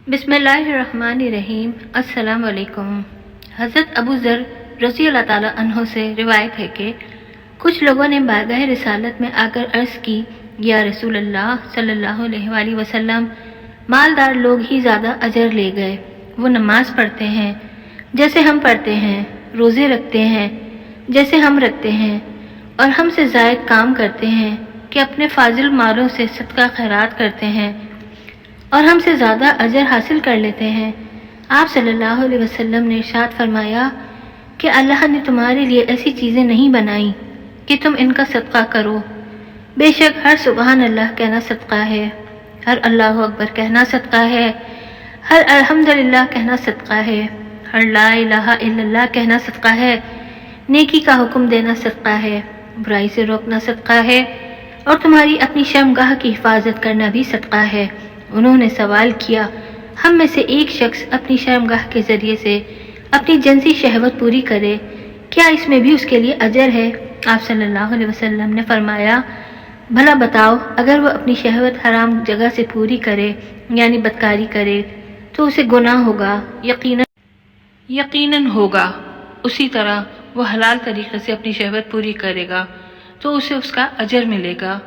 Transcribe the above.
बिस्मिल्लाहिर्रहमानिर्रहीम। अस्सलाम वालेकुम। हज़रत अबू ज़र रज़ी अल्लाह ताला अन्हो से रिवायत है कि कुछ लोगों ने बारगाह रिसालत में आकर अर्ज़ की, या रसूल अल्लाह सल्लल्लाहु अलैहि वसल्लम, मालदार लोग ही ज़्यादा अजर ले गए। वो नमाज पढ़ते हैं जैसे हम पढ़ते हैं, रोज़े रखते हैं जैसे हम रखते हैं, और हमसे ज़ायद काम करते हैं कि अपने फाजिल मालों से सदका खैरात करते हैं और हमसे ज़्यादा अजर हासिल कर लेते हैं। आप सल्लल्लाहु अलैहि वसल्लम ने इरशाद फरमाया कि अल्लाह ने तुम्हारे लिए ऐसी चीज़ें नहीं बनाई कि तुम इनका सदका करो। बेशक हर सुबहान अल्लाह कहना सदका है, हर अल्लाहु अकबर कहना सदका है, हर अल्हम्दुलिल्लाह कहना सदका है, हर ला इलाहा इल्लल्लाह कहना सदका है, नेकी का हुक्म देना सदका है, बुराई से रोकना सदका है, और तुम्हारी अपनी शर्मगाह की हिफाजत करना भी सदका है। उन्होंने सवाल किया, हम में से एक शख्स अपनी शर्मगाह के जरिए से अपनी जिनसी शहवत पूरी करे, क्या इसमें भी उसके लिए अजर है? आप सल्लल्लाहु अलैहि वसल्लम ने फरमाया, भला बताओ, अगर वह अपनी शहवत हराम जगह से पूरी करे यानी बदकारी करे तो उसे गुनाह होगा, यकीनन होगा। उसी तरह वह हलाल तरीके से अपनी शहवत पूरी करेगा तो उसे उसका अजर मिलेगा।